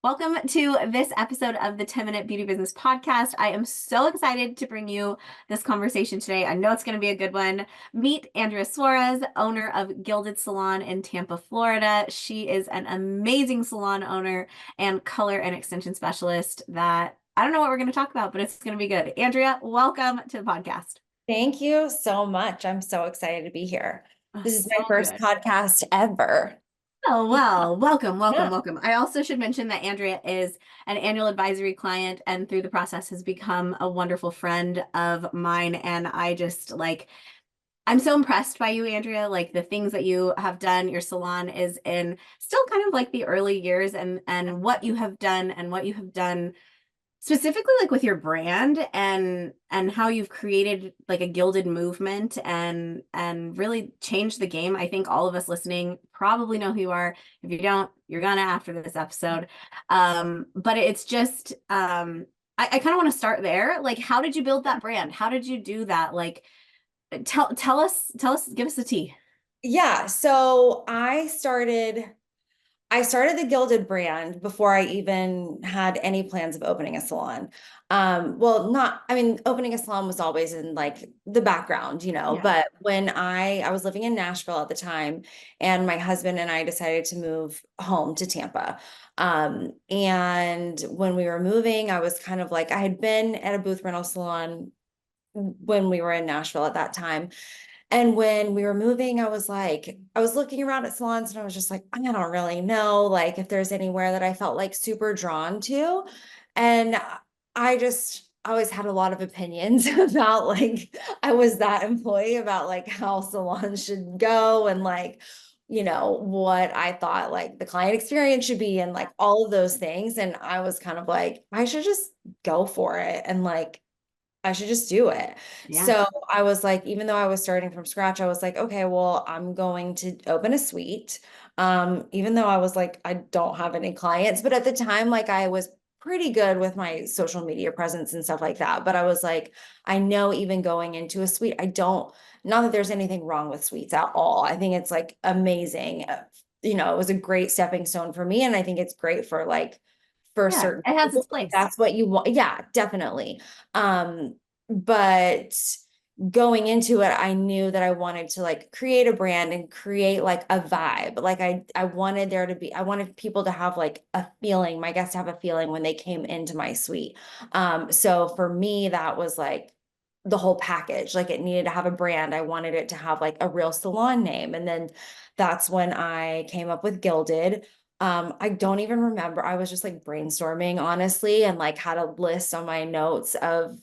Welcome to this episode of the 10-Minute Beauty Business Podcast. I am so excited to bring you this conversation today. I know it's going to be a good one. Meet Andrea Suarez, owner of Gilded Salon in Tampa, Florida. She is an amazing salon owner and color and extension specialist that I don't know what we're going to talk about, but it's going to be good. Andrea, welcome to the podcast. Thank you so much. I'm so excited to be here. Oh, This is so my first good. podcast ever. Oh, well, welcome, welcome, Yeah. welcome. I also should mention that Andrea is an annual advisory client and through the process has become a wonderful friend of mine. And I'm so impressed by you, Andrea. Like the things that you have done, your salon is in still kind of like the early years and what you have done and what you have done specifically like with your brand and how you've created like a gilded movement and really changed the game. I think all of us listening probably know who you are. If you don't, you're gonna after this episode. But it's just I kind of want to start there. Like, how did you build that brand? How did you do that? Like, tell us, give us the tea. Yeah, so I started the Gilded brand before I even had any plans of opening a salon. Well, not, I mean, opening a salon was always in like the background, Yeah. but when I was living in Nashville at the time, and my husband and I decided to move home to Tampa. And when we were moving, I was kind of like, I had been at a booth rental salon when we were in Nashville at that time. And when we were moving, I was like, I was looking around at salons and I was just like, I don't really know, like if there's anywhere that I felt like super drawn to. And I just always had a lot of opinions about like, I was that employee about like how salons should go and like, what I thought like the client experience should be and like all of those things. And I was kind of like, I should just go for it. And like, I should just do it. Yeah. So I was like, even though I was starting from scratch, I was like, okay, well, I'm going to open a suite. Even though I was like, I don't have any clients, but at the time, like I was pretty good with my social media presence and stuff like that. But I was like, I know even going into a suite, not that there's anything wrong with suites at all. I think it's like amazing. It was a great stepping stone for me. And I think it's great for like, for Yeah. certain It has its people, if place. that's what you want. Yeah, definitely. But going into it, I knew that I wanted to like create a brand and create like a vibe. Like I wanted I wanted people to have like a feeling, my guests to have a feeling when they came into my suite. So for me, that was like the whole package. Like it needed to have a brand. I wanted it to have like a real salon name. And then that's when I came up with Gilded. I don't even remember. I was just like brainstorming, honestly, and like had a list on my notes of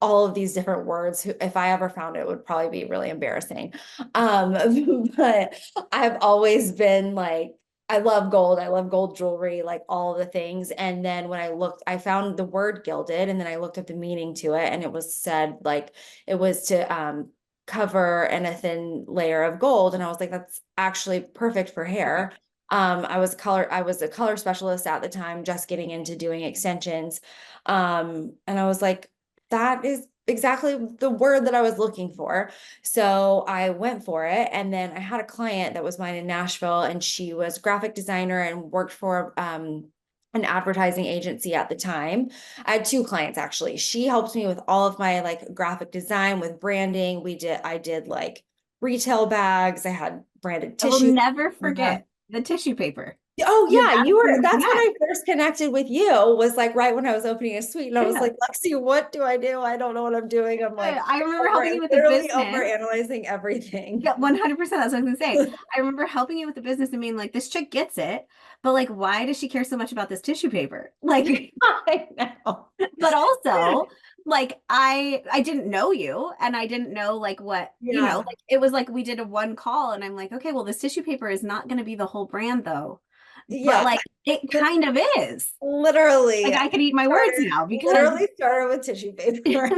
all of these different words. If I ever found it, it would probably be really embarrassing. But I've always been like, I love gold. I love gold jewelry, like all the things. And then when I looked, I found the word gilded, and then I looked up the meaning to it, and it was said like it was to cover in a thin layer of gold. And I was like, that's actually perfect for hair. I was a color specialist at the time, just getting into doing extensions. And I was like, that is exactly the word that I was looking for. So I went for it. And then I had a client that was mine in Nashville, and she was a graphic designer and worked for an advertising agency at the time. I had two clients actually. She helped me with all of my like graphic design with branding. I did like retail bags. I had branded I will tissue. never forget the tissue paper. Oh Yeah, yeah, that's when yeah, I first connected with you, was like right when I was opening a suite, and I was yeah. like, Lexi, what do I do? I don't know what I'm doing. I'm like I remember helping you with the literally business. over analyzing everything. Yeah, 100%. That's what I was gonna say. I remember helping you with the business and being like, this chick gets it, but like, why does she care so much about this tissue paper? Like, I know. but also, like, I didn't know you and I didn't know like what, Yeah. like it was like we did a one call and I'm like, okay, well, this tissue paper is not gonna be the whole brand though. But Yeah. like it kind of is. Like Like I could eat my words now because literally started with tissue paper.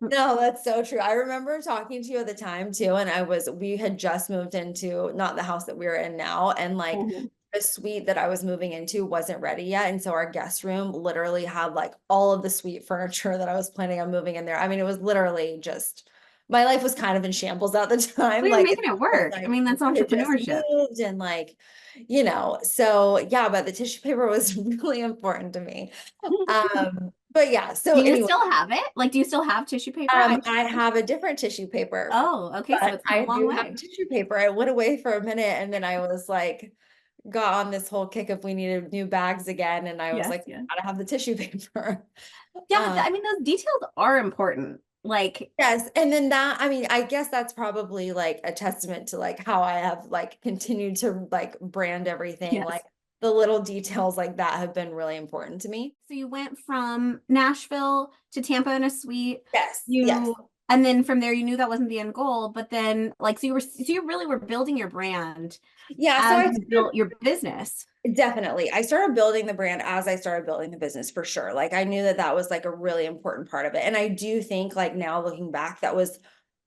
No, that's so true. I remember talking to you at the time too, and we had just moved into not the house that we are in now, and like Mhm. the suite that I was moving into wasn't ready yet. And so our guest room literally had like all of the suite furniture that I was planning on moving in there. I mean, it was literally just my life was kind of in shambles at the time. Well, you're Like, making it was work. I like mean, that's I had just entrepreneurship. moved and like, so yeah, but the tissue paper was really important to me. But yeah, so Do you anyway, still have it? Like, do you still have tissue paper? I'm I curious. have a different tissue paper, Oh, okay. So but it's come a I long do have way. tissue paper. I went away for a minute and then I was like, got on this whole kick if we needed new bags again. And I was Yes, like, yes. gotta have the tissue paper. Yeah, but Um, I mean, those details are important. Like, yes. And then that, I mean, I guess that's probably like a testament to like how I have like continued to like brand everything. Like yes. the little details like that have been really important to me. So you went from Nashville to Tampa in a suite. Yes. Yes. You and then from there you knew that wasn't the end goal, but then like so you really were building your brand Yeah. So as I you built your business. definitely. I started building the brand as I started building the business for sure. Like I knew that that was like a really important part of it. And I do think like now looking back, that was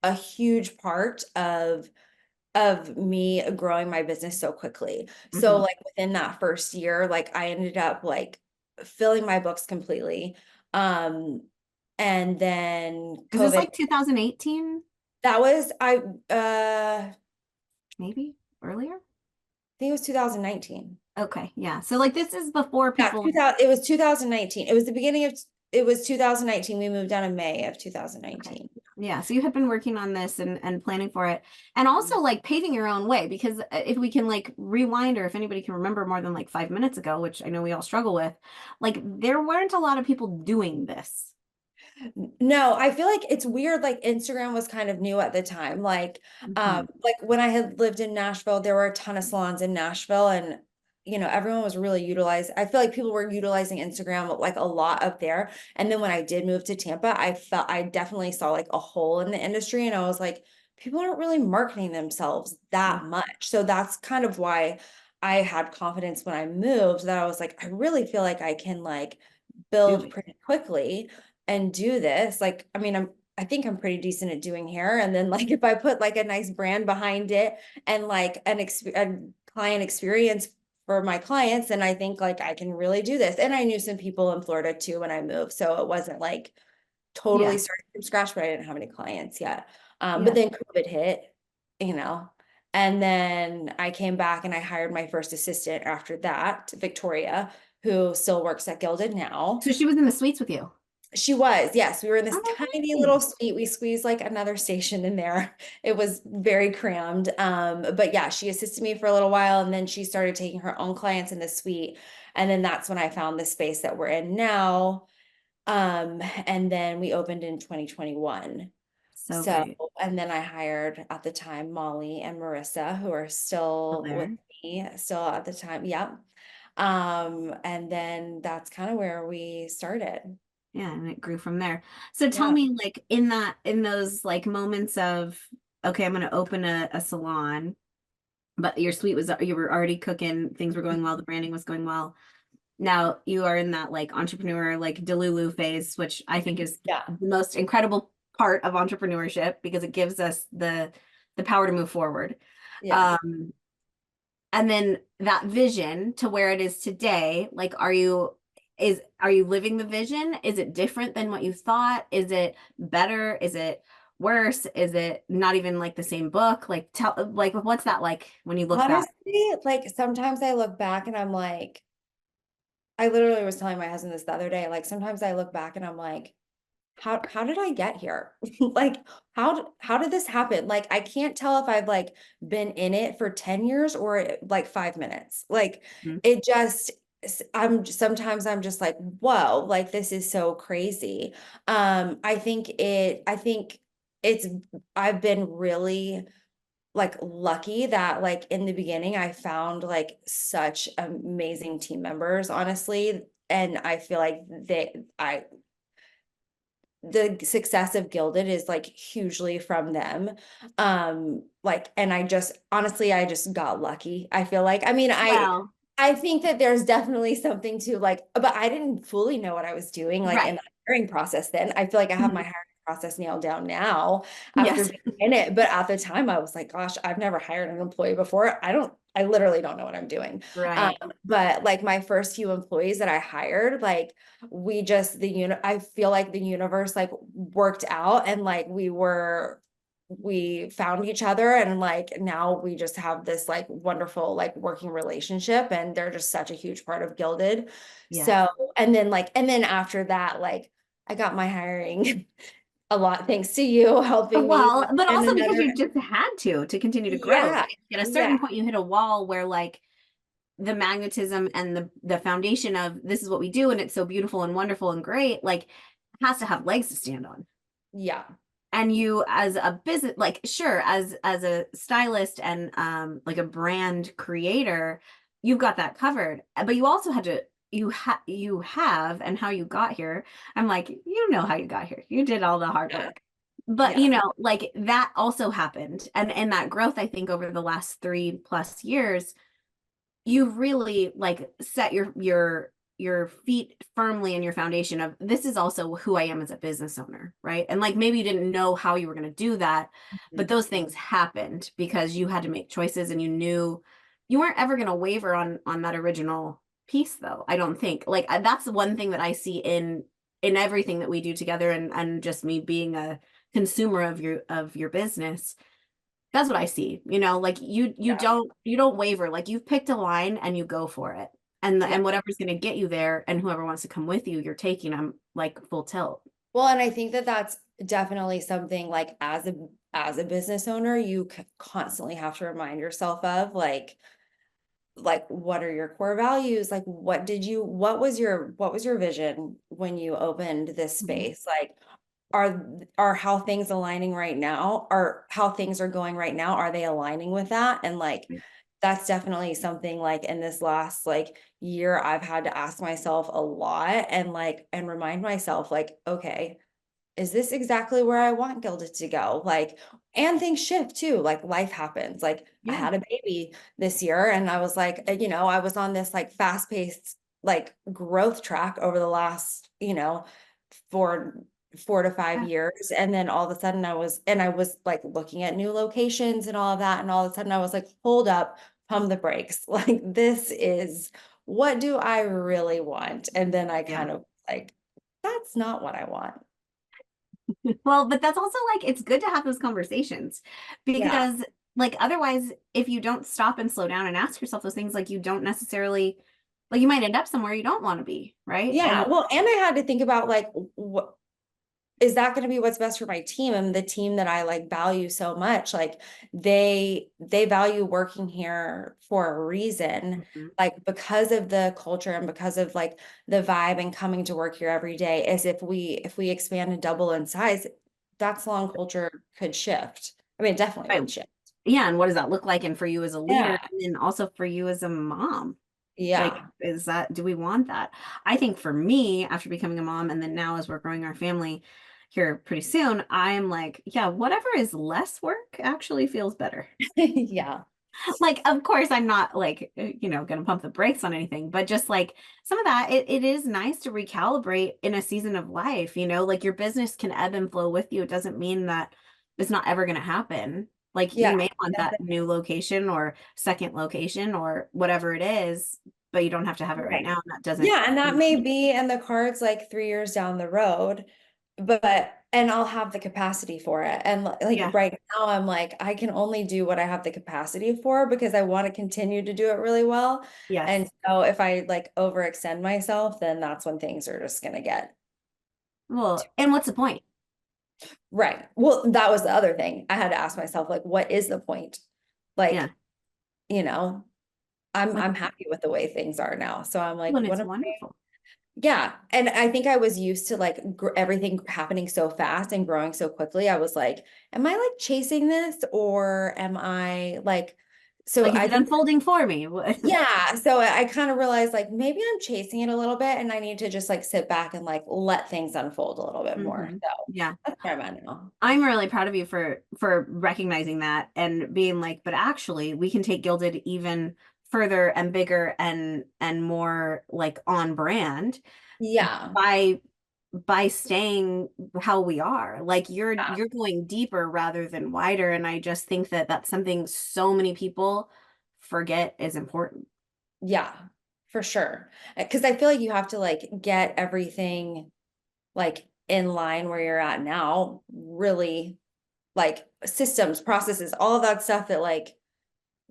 a huge part of me growing my business so quickly. So Mhm. like within that first year, like I ended up like filling my books completely. Um and then Is this COVID, like 2018, that was I maybe earlier? think it was 2019. Okay, yeah. So like this is before Yeah, people. 2000, it was 2019. It was the beginning of, it was 2019. We moved down in May of Okay. 2019. Yeah, so you had been working on this and planning for it. And also like paving your own way because if we can like rewind or if anybody can remember more than like 5 minutes ago, which I know we all struggle with, like there weren't a lot of people doing this. No, I feel like it's weird. Like Instagram was kind of new at the time. Mhm. Like when I had lived in Nashville, there were a ton of salons in Nashville, and everyone was really utilized. I feel like people were utilizing Instagram like a lot up there. And then when I did move to Tampa, I felt I definitely saw like a hole in the industry, and I was like, people aren't really marketing themselves Yeah, that much. So that's kind of why I had confidence when I moved that I was like, I really feel like I can like do build it. pretty quickly and do this. Like, I mean, I think I'm pretty decent at doing hair. And then like if I put like a nice brand behind it and like a client experience for my clients, then I think like I can really do this. And I knew some people in Florida too when I moved. So it wasn't like totally Yeah, starting from scratch, but I didn't have any clients yet. But yeah. then COVID hit, you know. And then I came back and I hired my first assistant after that, Victoria, who still works at Gilded now. So she was in the suites with you. She was, yes. We were in this Oh, tiny little nice. suite. We squeezed like another station in there. It was very crammed. But yeah, she assisted me for a little while and then she started taking her own clients in the suite. And then that's when I found the space that we're in now. And then we opened in 2021. So So, great. and then I hired at the time Molly and Marissa, who are Still still with there. me, still at the time. Yep. And then that's kind of where we started. Yeah, and it grew from there. So tell Yeah. me, like in those like moments of, okay, I'm gonna open a salon, but your suite was you were already cooking, things were going well, the branding was going well. Now you are in that like entrepreneur, like Delulu phase, which I think is Yeah. the most incredible part of entrepreneurship because it gives us the power to move forward. Yeah. Um, and then that vision to where it is today, like are you living the vision? Is it different than what you thought? Is it better? Is it worse? Is it not even like the same book? Like tell like what's that like when you look back? Honestly, like sometimes I look back and I'm like, I literally was telling my husband this the other day. Like sometimes I look back and I'm like, how did I get here? Like how did this happen? Like I can't tell if I've like been in it for 10 years or like 5 minutes. Like Mhm. it just sometimes I'm just like, whoa, like this is so crazy. I think it's I've been really like lucky that like in the beginning I found like such amazing team members, honestly. And I feel like the success of Gilded is like hugely from them. Like, and I just honestly, I just got lucky. I feel like, I mean, Well, I think that there's definitely something to like, but I didn't fully know what I was doing like in right. the hiring process then. I feel like I have my Mhm. hiring process nailed down now after Yes. being in it. But at the time I was like, gosh, I've never hired an employee before. I literally don't know what I'm doing. Um, Right. but like my first few employees that I hired, like we just I feel like the universe like worked out and like we were we found each other, and like now we just have this like wonderful like working relationship, and they're just such a huge part of Gilded. Yes. So, and then after that, like I got my hiring a lot thanks to you helping me. Well, but And also because another, you just had to continue to grow, yeah, right? At a yeah, certain point, you hit a wall where like the magnetism and the foundation of this is what we do and it's so beautiful and wonderful and great, like has to have legs to stand on. yeah, And you as a business, like sure, as a stylist and like a brand creator, you've got that covered. But you also had to you have and how you got here. I'm like, you know how you got here. You did all the hard yeah, work. But yeah, like that also happened. And that growth, I think, over the last 3+ years, you've really like set your feet firmly in your foundation of this is also who I am as a business owner, right? And like maybe you didn't know how you were going to do that, but mhm, those things happened because you had to make choices and you knew you weren't ever going to waver on that original piece though. I don't think. Like that's the one thing that I see in everything that we do together and just me being a consumer of your business. That's what I see. Like yeah, you don't waver. Like you've picked a line and you go for it. yeah. And whatever's going to get you there and whoever wants to come with you, you're taking them like full tilt. Well, and I think that that's definitely something like as a business owner, you constantly have to remind yourself of like what are your core values? Like what was your vision when you opened this Mhm. space? Like are how things aligning right now, are how things are going right now, are they aligning with that? And like that's definitely something like in this last like year I've had to ask myself a lot, and like and remind myself like, okay, is this exactly where I want Gilded to go? Like, and things shift too. Like life happens. Like I Yeah. had a baby this year, and I was like, I was on this like fast-paced like growth track over the last, 4 to 5 years. And then all of a sudden I was like looking at new locations and all of that. And all of a sudden I was like, hold up, pump the brakes. Like this is, what do I really want? And then I Yeah. kind of like, that's not what I want. Well, but that's also like it's good to have those conversations Yeah. because like otherwise if you don't stop and slow down and ask yourself those things, like you don't necessarily like you might end up somewhere you don't want to be, right? Yeah. And Well, and I had to think about like, what is that going to be what's best for my team and the team that I like value so much? Like they value working here for a reason, Mhm. like because of the culture and because of like the vibe and coming to work here every day. As if we expand and double in size, that salon culture could shift. I mean, it definitely Right. would shift. Yeah, and what does that look like? And for you as a leader, Yeah. and then also for you as a mom, like, Yeah. do we want that? I think for me, after becoming a mom, and then now as we're growing our family here pretty soon, I'm like, yeah, whatever is less work actually feels better. Yeah. Like, of course, I'm not like, gonna pump the brakes on anything, but just like some of that, it is nice to recalibrate in a season of life, like your business can ebb and flow with you. It doesn't mean that it's not ever gonna happen. Like you Yeah. may want that new location or second location or whatever it is, but you don't have to have it right Right. now. And that doesn't, Yeah, and that may be in the cards like 3 years down the road, but and I'll have the capacity for it. And like yeah, right now, I'm like, I can only do what I have the capacity for because I want to continue to do it really well. yes. And so if I like overextend myself, then that's when things are just gonna get Well, and what's the point? right. Well, that was the other thing. I had to ask myself, like, what is the point? Yeah. Like, you know, Like, I'm happy with the way things are now. So I'm like, when what it's am wonderful. Yeah. And I think I was used to like everything happening so fast and growing so quickly. I was like, am I like chasing this, or am I like, so Like, is I it think, unfolding for me? yeah. So I kind of realized like maybe I'm chasing it a little bit, and I need to just like sit back and like let things unfold a little bit more. Hmm. So Yeah. that's where I'm at now. I'm really proud of you for recognizing that and being like, but actually we can take Gilded even further and bigger and more like on brand Yeah. by staying how we are. Like Yeah. you're going deeper rather than wider, and I just think that that's something so many people forget is important. Yeah, for sure. Because I feel like you have to like get everything like in line where you're at now, really like systems, processes, all of that stuff that like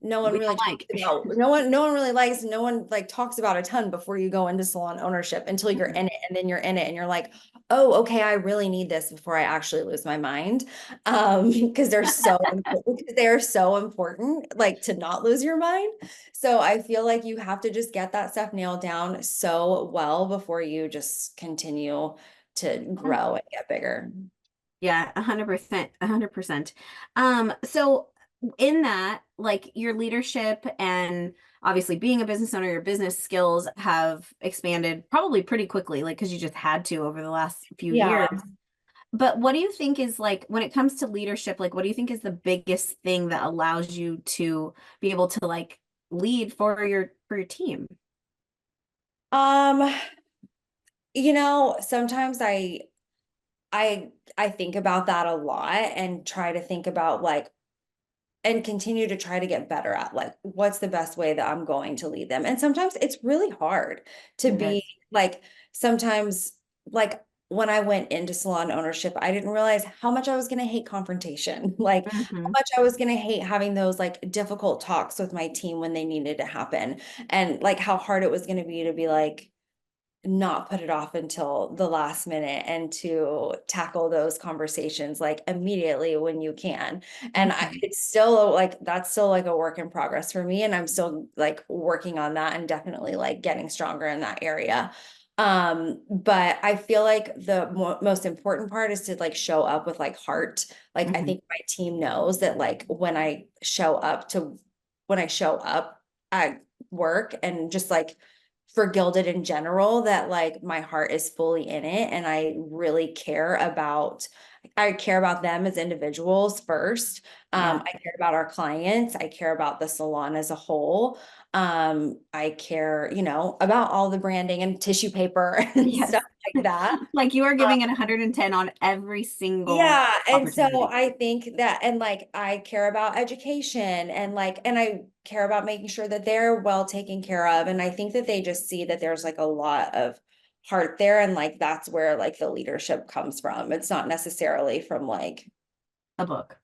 no one We really don't talks like. about. No one really likes, no one like talks about a ton before you go into salon ownership until you're in it. And then you're in it and you're like, oh, okay, I really need this before I actually lose my mind. Because they're so important, because they are so important, like to not lose your mind. So I feel like you have to just get that stuff nailed down so well before you just continue to grow and get bigger. Yeah, 100%, 100%. So in that, like your leadership and obviously being a business owner, your business skills have expanded probably pretty quickly, like because you just had to over the last few Yeah. years. But what do you think is like when it comes to leadership, like what do you think is the biggest thing that allows you to be able to like lead for your team? Um, sometimes I I think about that a lot and try to think about like and continue to try to get better at like what's the best way that I'm going to lead them. And sometimes it's really hard to It be is. like sometimes like when I went into salon ownership, I didn't realize how much I was going to hate confrontation, like how Hmm. much I was going to hate having those like difficult talks with my team when they needed to happen, and like how hard it was going to be like not put it off until the last minute and to tackle those conversations like immediately when you can. And Hmm. it's still like that's still like a work in progress for me, and I'm still like working on that and definitely like getting stronger in that area. But I feel like the most important part is to like show up with like heart. Like I Hmm. think my team knows that like when I show up at work and just like for Gilded in general, that like my heart is fully in it and I care about them as individuals first. Yeah. I care about our clients. I care about the salon as a whole. I care, about all the branding and tissue paper and Yes. stuff like that. Like you are giving it 110 on every single Yeah, and so opportunity. I think that, and like I care about education and like and I care about making sure that they're well taken care of, and I think that they just see that there's like a lot of heart there, and like that's where like the leadership comes from. It's not necessarily from like A book.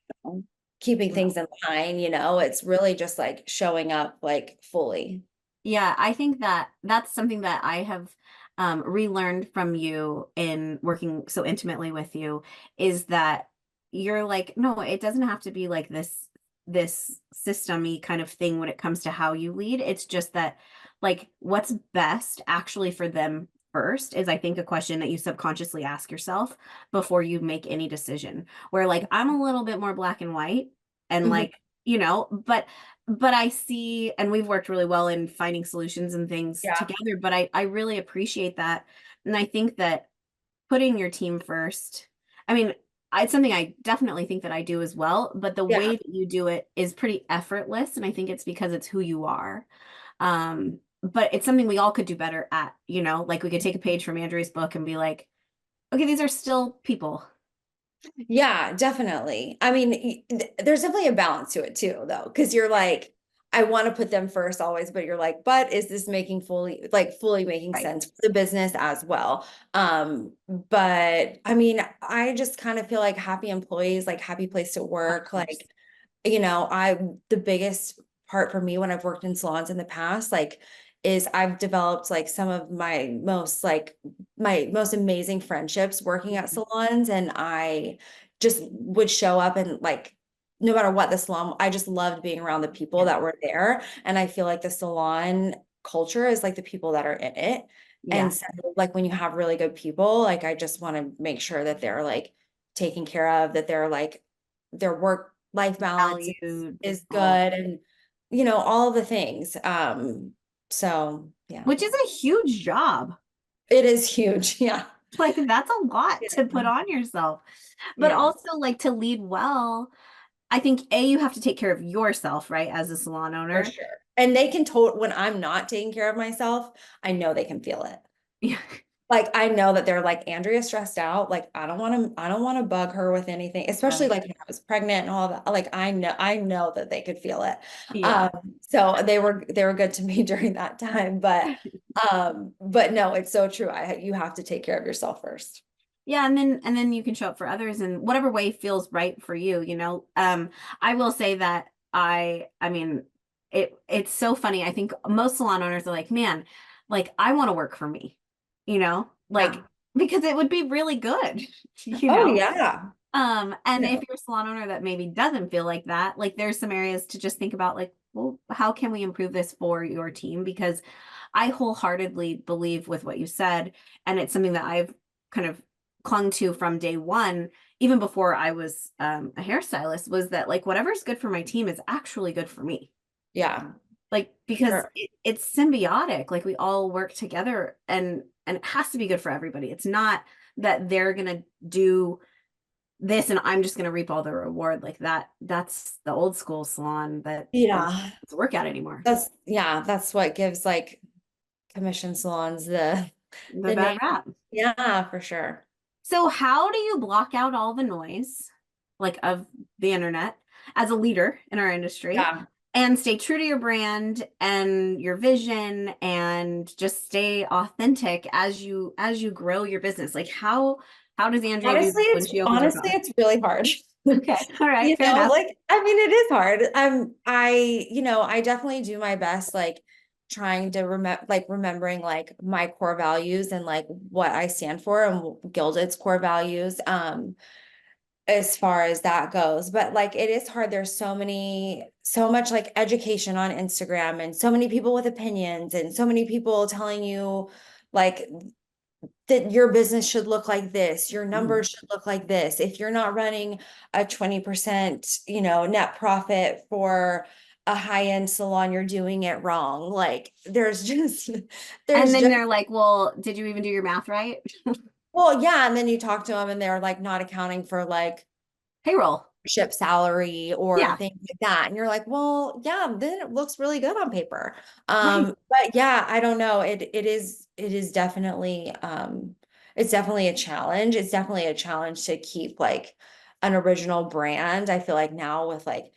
keeping No. things in line, it's really just like showing up like fully. Yeah, I think that that's something that I have relearned from you in working so intimately with you is that you're like, no, it doesn't have to be like this system-y kind of thing when it comes to how you lead. It's just that like what's best actually for them first is I think a question that you subconsciously ask yourself before you make any decision. Where like I'm a little bit more black and white and Mhm. like, but I see, and we've worked really well in finding solutions and things Yeah. together, but I really appreciate that. And I think that putting your team first, I mean, it's something I definitely think that I do as well, but the Yeah. way that you do it is pretty effortless. And I think it's because it's who you are. But it's something we all could do better at, like we could take a page from Andrea's book and be like, okay, these are still people. Yeah, definitely. I mean, there's definitely a balance to it too, though, because you're like, I want to put them first always, but you're like, but is this making fully making Right. sense for the business as well? But I mean, I just kind of feel like happy employees, like happy place to Of work, course. like, the biggest part for me when I've worked in salons in the past, like, is I've developed like some of my most amazing friendships working at salons, and I just would show up and like no matter what the salon, I just loved being around the people Yeah. that were there. And I feel like the salon culture is like the people that are in it. And Yeah. so like when you have really good people, like I just want to make sure that they're like taken care of, that they're like their work life balance Valued, is all of good, and all the things. So yeah, which is a huge job. it is huge. Yeah. Like that's a lot Yeah. to put on yourself. But Yeah, also like to lead well, I think A, you have to take care of yourself, right, as a salon for owner. sure. And they can when I'm not taking care of myself, I know they can feel it. Yeah. Like I know that they're like Andrea stressed out. Like I don't want to bug her with anything, especially like when I was pregnant and all that. Like I know that they could feel it. Yeah. So they were good to me during that time. But no, it's so true. You have to take care of yourself first. Yeah, and then you can show up for others in whatever way feels right for you, you know. I will say that I mean it's so funny. I think most salon owners are like, man, like I want to work for me, you know, like Yeah. because it would be really good, you Oh know. yeah. And if No. you're a salon owner that maybe doesn't feel like that, like there's some areas to just think about like, well, how can we improve this for your team? Because I wholeheartedly believe with what you said, and it's something that I've kind of clung to from day one, even before I was a hairstylist, was that like whatever's good for my team is actually good for me. Yeah. Like because Sure. it's symbiotic, like we all work together and it has to be good for everybody. It's not that they're gonna do this and I'm just gonna reap all the reward like that. That's the old school salon that Yeah. doesn't work out anymore. That's what gives like commission salons The the bad name. rap. Yeah, for sure. So how do you block out all the noise, like of the internet, as a leader in our industry, Yeah. and stay true to your brand and your vision, and just stay authentic as you grow your business? Like how does Andrea do Honestly, this when it's she opens her honestly phone? it's really hard. Okay, all right, You fair know, enough. like I mean it is hard. I definitely do my best like trying to remembering like my core values and like what I stand for and Gilded's core values as far as that goes. But like it is hard. There's so much like education on Instagram and so many people with opinions and so many people telling you like that your business should look like this, your Mhm. numbers should look like this. If you're not running a 20%, net profit for a high-end salon, you're doing it wrong. Like And there's then just they're like, well, did you even do your math right? well, yeah, and then you talk to them and they're like not accounting for like Payroll. ship salary or Yeah, things like that. And you're like, well, yeah, then it looks really good on paper. right. But yeah, I don't know. It is definitely it's definitely a challenge. It's definitely a challenge to keep like an original brand. I feel like now with like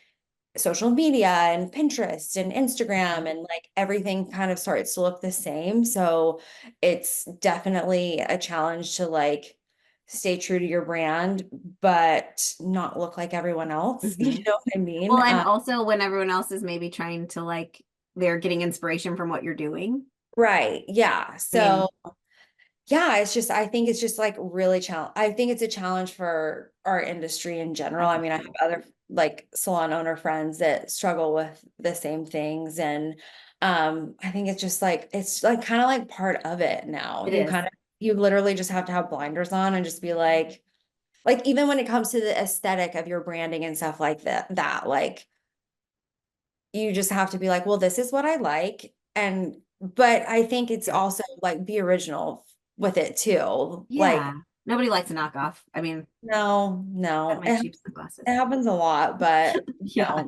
social media and Pinterest and Instagram and like everything kind of starts to look the same. So it's definitely a challenge to like stay true to your brand, but not look like everyone else. You Hmm. know what I mean? Well, and also when everyone else is maybe trying to like, they're getting inspiration from what you're doing. Right. Yeah. I mean, So yeah, I think it's just like really challenge. I think it's a challenge for our industry in I general. I think mean, I have so. other like salon owner friends that struggle with the same things. And I think it's like kind of like part of it now. It is. You literally just have to have blinders on and just be like even when it comes to the aesthetic of your branding and stuff like that, like you just have to be like, well, this is what I like. And but I think it's Yeah. also like be original with it too. Like, Yeah. Nobody likes a knockoff. I mean, no, I have no. my cheap sunglasses. It happens a lot, but Yeah.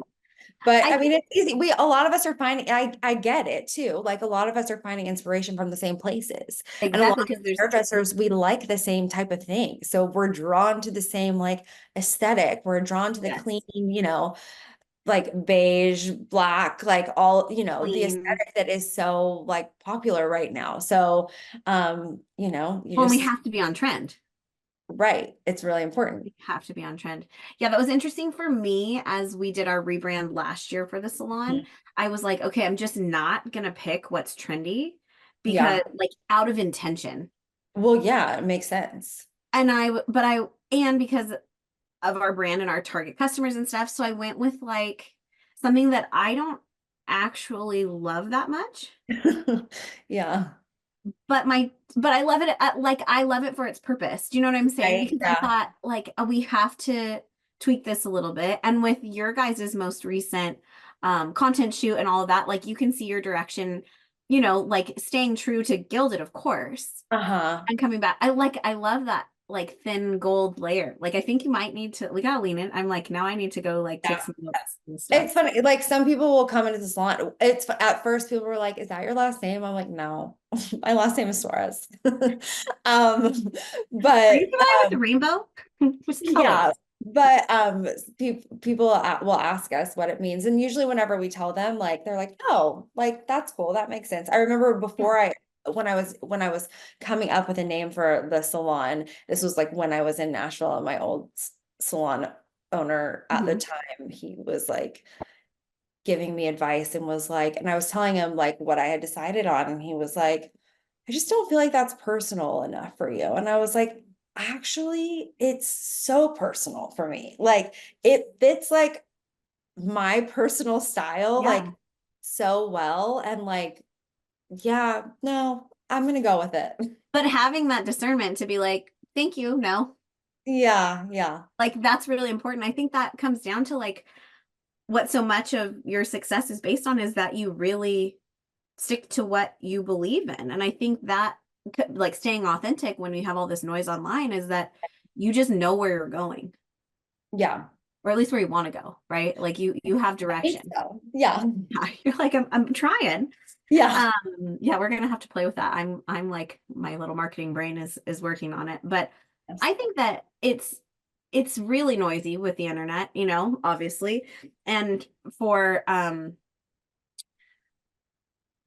but I I mean think it's easy. A lot of us are finding I get it too. Like a lot of us are finding inspiration from the same places. And a lot exactly of because us there's, hairdressers, we like the same type of thing. So we're drawn to the same like aesthetic. We're drawn to the clean, yes, like beige, black, like all, the clean. aesthetic that is so like popular right now. So you Well, and we just have to be on trend. right. It's really important. We have to be on trend. Yeah, that was interesting for me as we did our rebrand last year for the salon. Mhm. I was like, okay, I'm just not gonna pick what's trendy because Yeah. like out of intention. Well, yeah, it makes sense. And and because of our brand and our target customers and stuff, so I went with like something that I don't actually love that much. Yeah. But I love it like I love it for its purpose. Do you know what I'm saying? Right. Because I Yeah. thought like we have to tweak this a little bit. And with your guys' most recent content shoot and all of that, like you can see your direction, like staying true to Gilded, of course, Uh-huh. and coming back. I love that like thin gold layer. Like I think you might need to we gotta lean in. I'm like, now I need to go like take Yeah. some notes and stuff. It's funny. Like some people will come into the salon. At first people were like, "Is that your last name?" I'm like, "No, my last name is Suarez." Um, Are you but familiar with the rainbow? Just tell us. yeah, but people will ask us what it means, and usually whenever we tell them, like they're like, "Oh, like that's cool. That makes sense." I remember Yeah. when I was coming up with a name for the salon, this was like when I was in Nashville, and my old salon owner at the Mhm. time, he was like giving me advice and was like, and I was telling him like what I had decided on, and he was like, I just don't feel like that's personal enough for you. And I was like, actually, it's so personal for me. Like it fits like my personal style like Yeah. so well. And like, yeah, no, I'm gonna go with it. But having that discernment to be like, thank you, no. Yeah, yeah, Like that's really important. I think that comes down to like what so much of your success is based on is that you really stick to what you believe in. And I think that like staying authentic when we have all this noise online is that you just know where you're going, yeah. or at least where you want to go, right? Like you have I think direction. so. Yeah, Yeah, you're like I'm trying. yeah, Yeah, we're gonna have to play with that. I'm like my little marketing brain is working on it. But yes. I think that it's really noisy with the internet, you know, obviously. And for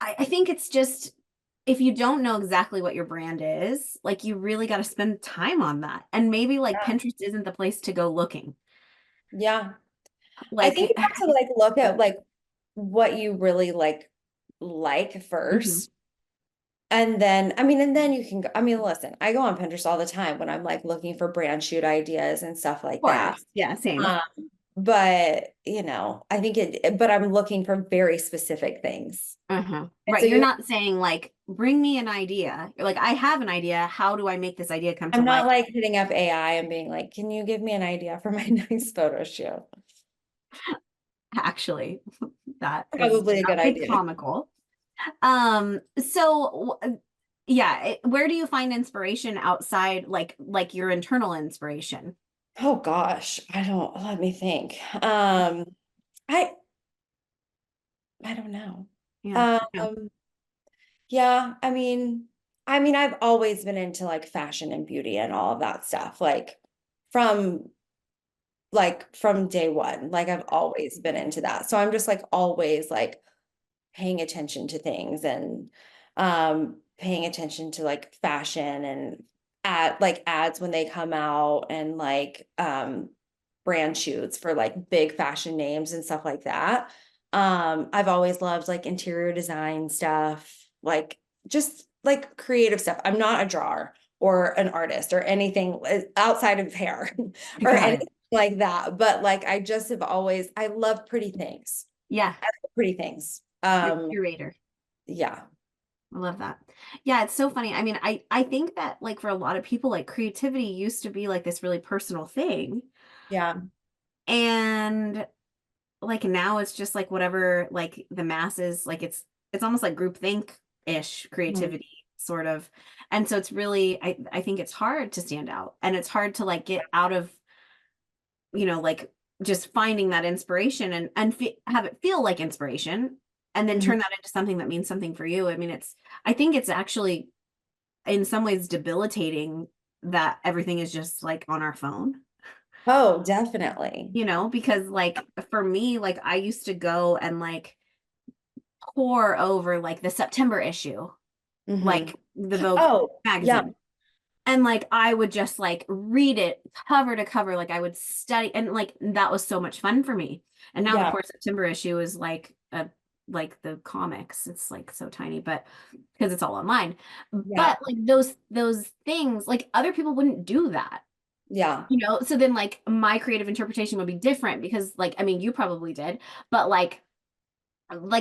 I think it's just if you don't know exactly what your brand is, like you really got to spend time on that. And maybe like Yeah, Pinterest isn't the place to go looking. yeah. I think Like, you have to like look at like what you really like mhm, first. And then, I mean, and then you can go, I mean, listen, I go on Pinterest all the time when I'm like looking for brand shoot ideas and stuff of like that. course. Yeah, same. Um, but I think but I'm looking for very specific things. Uh-huh. And so Right. You're not saying like, bring me an idea. You're like, I have an idea. How do I make this idea come to I'm life? not like hitting up AI and being like, can you give me an idea for my next photo shoot? Actually, Probably a that good would be idea. comical. Yeah, where do you find inspiration outside like your internal inspiration? Oh gosh, let me think. I I don't know. Yeah, I know. Um, yeah, I mean, I've always been into like fashion and beauty and all of that stuff, from from day one. Like I've always been into that. So I'm just like always like paying attention to things and paying attention to like fashion and ads when they come out and brand shoots for like big fashion names and stuff like that. I've always loved like interior design stuff, like just like creative stuff. I'm not a drawer or an artist or anything outside of hair or Got it. anything like that. But like I love pretty things. Yeah, I love pretty things. you're a curator. Yeah. I love that. Yeah, it's so funny. I mean, I think that like for a lot of people, like creativity used to be like this really personal thing. Yeah. And like now it's just like whatever like the masses like it's almost like groupthink-ish Mhm. creativity sort of. And so it's really I think it's hard to stand out and it's hard to like get out of like just finding that inspiration and have it feel like inspiration and then Mhm. turn that into something that means something for you. I mean, I think it's actually in some ways debilitating that everything is just like on our phone, Oh, definitely. because like for me, like I used to go and like pore over like the September issue, Hmm. like the Vogue Oh, yeah. magazine. And like I would just like read it cover to cover, like I would study and like that was so much fun for me. And now the Yeah. poor September issue is like the comics. It's like so tiny, but because it's all online. Yeah. But like those things, like other people wouldn't do that. Yeah. So then like my creative interpretation would be different because like I mean you probably did, but like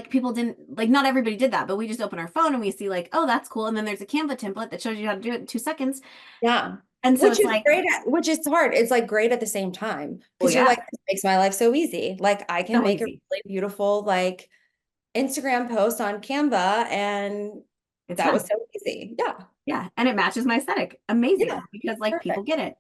people didn't like not everybody did that, but we just open our phone and we see like, oh, that's cool. And then there's a Canva template that shows you how to do it in 2 seconds. Yeah. And so it's like, Which is hard. It's like great at the same time oh because you're yeah, like, this makes my life so easy. Like I can so make a easy. really beautiful like Instagram post on Canva and It's that was done. so easy. Yeah. Yeah. And it matches my aesthetic. Yeah. Amazing. Because like people Perfect. get it.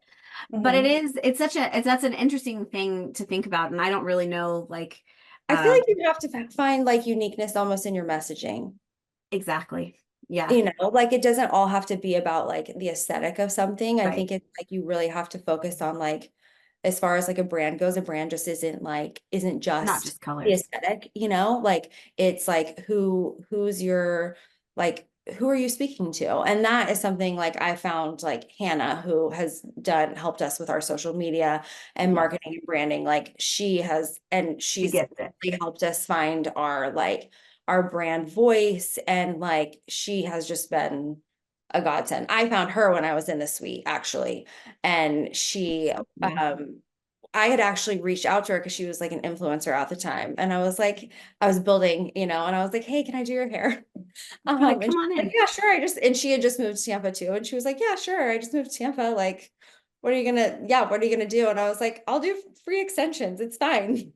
But Hmm. that's an interesting thing to think about. And I don't really know like I feel um like you have to find like uniqueness almost in your messaging. exactly. Yeah. Like it doesn't all have to be about like the aesthetic of something. I Right. think it's like you really have to focus on like as far as like a brand goes, a brand just isn't Not just just the colors. aesthetic, like it's like who's your like who are you speaking to? And that is something like I found like Hannah, who has helped us with our social media and Yeah, marketing and branding. Like she has, and she she's gets it. really helped us find our brand voice. And like, she has just been a godsend. I found her when I was in the suite actually. And Yeah. I had actually reached out to her because she was like an influencer at the time. And I was like, I was building, and I was like, hey, can I do your hair? You're like, And come she's on like, in. yeah, sure. And she had just moved to Tampa too. And she was like, yeah, sure. I just moved to Tampa. Like, what are you gonna do? And I was like, I'll do free extensions. It's fine.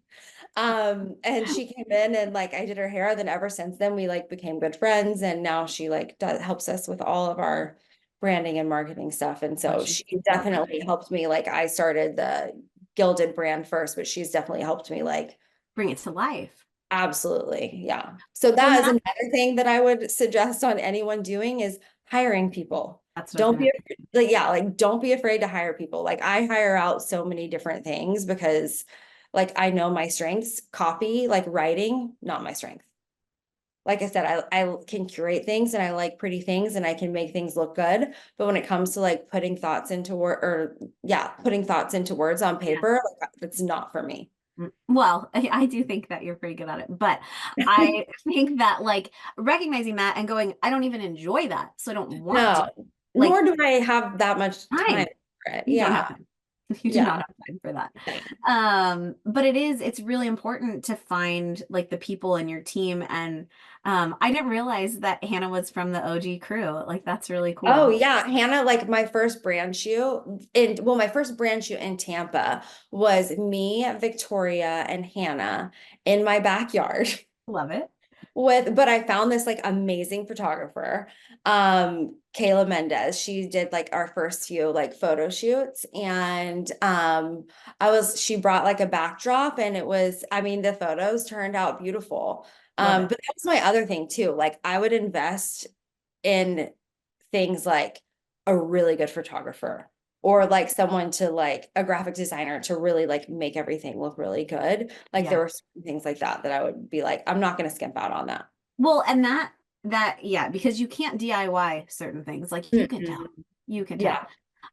And she came in and like I did her hair. Then ever since then we like became good friends. And now she like helps us with all of our branding and marketing stuff. And Oh, so she's she so good. definitely helped me. Like I started the Gilded brand first, but she's definitely helped me like Bring it to life. absolutely. Yeah. So Well, that is not another thing that I would suggest on anyone doing is hiring people. that's what I was Don't gonna. be like, yeah, like don't be afraid to hire people. Like I hire out so many different things because like I know my strengths, copy, like writing, not my strength. Like I said, I can curate things and I like pretty things and I can make things look good. But when it comes to like putting thoughts into putting thoughts into words on Yeah. paper, like, that's not for me. Well, I do think that you're pretty good at it, but I think that like recognizing that and going, I don't even enjoy that, so I don't want to. No, Like nor do I have that much time time. for it. You don't have Yeah. time. You do Yeah. not have time for that. But it's really important to find like the people in your team. And I didn't realize that Hannah was from the OG crew. Like that's really Oh cool. yeah. Hannah, like my first brand shoot in Tampa was me, Victoria, and Hannah in my backyard. Love it. But I found this like amazing photographer, Kayla Mendez. She did like our first few like photo shoots, and she brought like a backdrop, and I mean, the photos turned out beautiful. Love it. But that was my other thing too. Like I would invest in things like a really good photographer or like someone to like a graphic designer to really like make everything look really good. Like there Yeah. were certain things like that that I would be like, I'm not going to skimp out on that. Well, and yeah, because you can't DIY certain things. Like you can tell. Mm-mm. You can tell.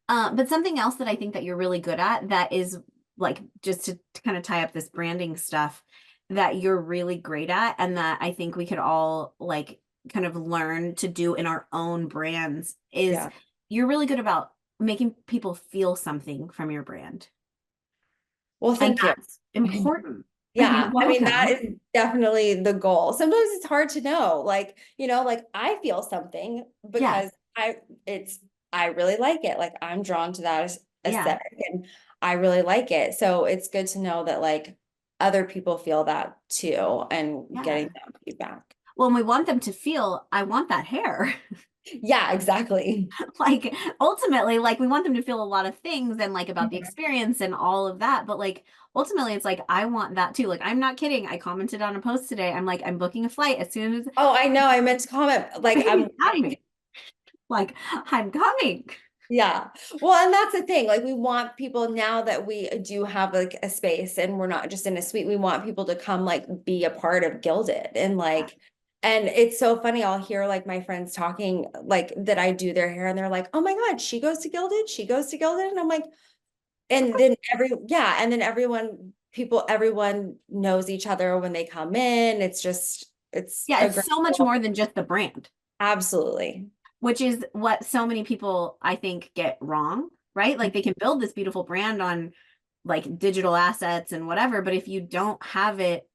Yeah. But something else that I think that you're really good at that is like just to kind of tie up this branding stuff that you're really great at and that I think we could all like kind of learn to do in our own brands is Yeah. you're really good about making people feel something from your brand. Well, And thank you. that's important. You're Yeah, I mean, that welcome. is definitely the goal. Sometimes it's hard to know, like, like I feel something Yeah. because I really like it. Like I'm drawn to that Yeah. aesthetic and I really like it. So it's good to know that like other people feel that too and getting Yeah. that feedback. Well, and we want them to feel, I want that hair. Yeah, exactly. Like ultimately, like we want them to feel a lot of things and like about the Mhm. experience and all of that. But like ultimately, it's like I want that too. Like I'm not kidding. I commented on a post today. I'm like, I'm booking a flight as soon as Oh, I know. I meant to comment. Like baby's coming. Like I'm coming. yeah. Well, and that's the thing. Like we want people now that we do have like a space and we're not just in a suite, we want people to come like be a part of Gilded and like and it's so funny. I'll hear like my friends talking like that I do their hair and they're like, "Oh my God, she goes to Gilded, she goes to Gilded." And I'm like, and then and then everyone knows each other when they come in. It's Yeah, a it's great so much more than just the brand, absolutely. which is what so many people I think get wrong, right? Like they can build this beautiful brand on like digital assets and whatever, but if you don't have it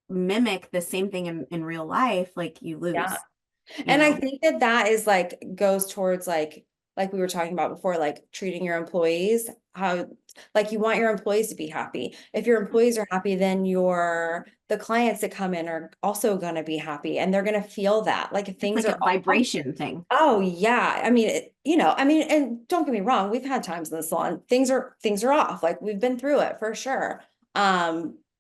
mimic the same thing in real life, like you Yeah. lose, you And I know? think that that is like goes towards like we were talking about before, like treating your employees how like you want your employees to be happy. If your employees are happy, then the clients that come in are also going to be happy and they're going to feel that. Like if It's things like a are off, vibration thing. oh yeah. I mean, and don't get me wrong, we've had times in the salon, things are off. Like we've been through it for sure.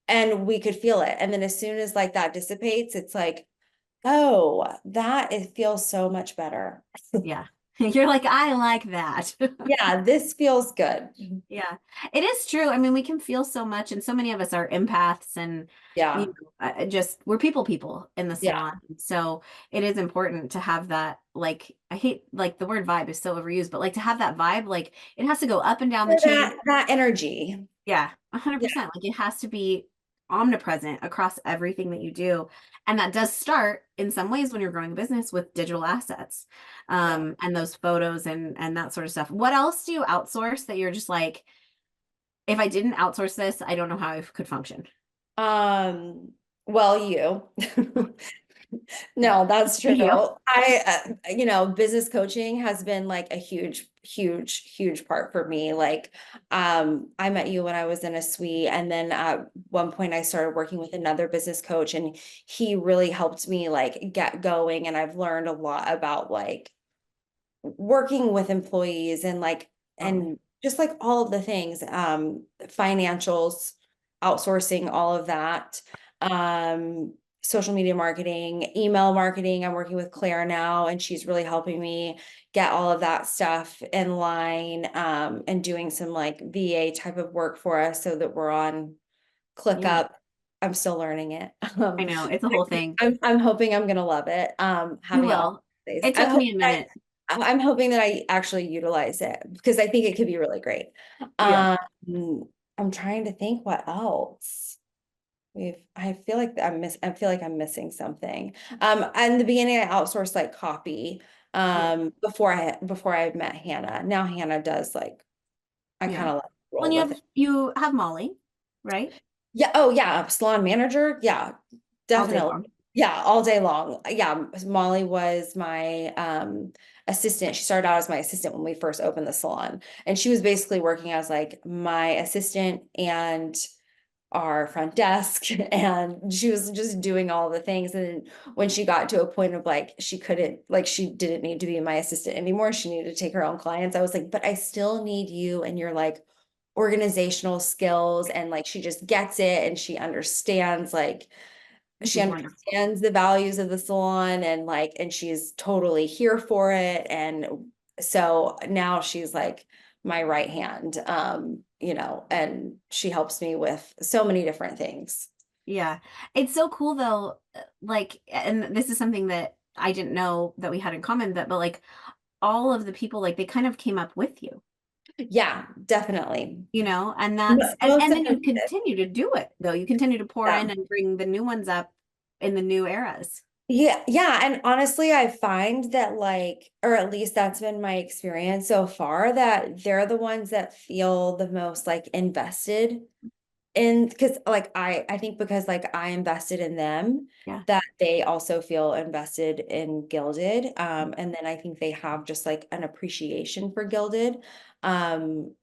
And we could feel it. And then as soon as like that dissipates, it's like, oh, it feels so much better. Yeah. You're like, I like that. Yeah, this feels good. Yeah, it is true. I mean, we can feel so much, and so many of us are empaths, and you Yeah, know, just we're people in the yeah. salon. So it is important to have that. Like, I hate like the word vibe is so overused, but like to have that vibe, like it has to go up and down the For chain. that energy. Yeah, Yeah. 100%. Like it has to be omnipresent across everything that you do. And that does start in some ways when you're growing a business with digital assets, Yeah. and those photos and that sort of stuff. What else do you outsource that you're just like, if I didn't outsource this, I don't know how I could function. Well, you. No, that's true. You. Business coaching has been like a huge part for me. Like, I met you when I was in a suite, and then at one point I started working with another business coach, and he really helped me like get going. And I've learned a lot about like working with employees and like Totally. and just like all of the things, financials, outsourcing all of that, social media marketing, email marketing. I'm working with Claire now, and she's really helping me get all of that stuff in line, and doing some like VA type of work for us so that we're on Yeah, ClickUp. I'm still learning it. I know. It's a whole thing. I'm hoping I'm gonna love it. You Having all will. these. It took me a minute. I'm hoping that I actually utilize it because I think it could be really great. Yeah. Um, I'm trying to think what else. I feel like I'm missing something. In the beginning I outsourced like copy Yeah. before I met Hannah. Now Hannah does like I kind Yeah. of like Well, roll with it. you have Molly, right? Yeah. Oh, yeah. Salon manager. Yeah, All day definitely. long. Yeah, all day long. Yeah, Molly was my assistant. She started out as my assistant when we first opened the salon, and she was basically working as like my assistant and our front desk, and she was just doing all the things. And when she got to a point of like she didn't need to be my assistant anymore, she needed to take her own clients. I was like, but I still need you and your like organizational skills. And like she just gets it, and Which she is wonderful. understands the values of the salon, and she's totally here for it. And so now she's like my right hand, and she helps me with so many different things. Yeah. It's so cool though. Like, and this is something that I didn't know that we had in common, that, but like all of the people, like they kind of came up with you, Yeah, definitely. and and Most of then them you did. continue to do it though. You continue to pour Yeah. in and bring the new ones up in the new eras. Yeah, yeah. And honestly, I find that like, or at least that's been my experience so far, that they're the ones that feel the most like invested in, because like I think because like I invested in them, Yeah. that they also feel invested in Gilded. And then I think they have just like an appreciation for Gilded. Um,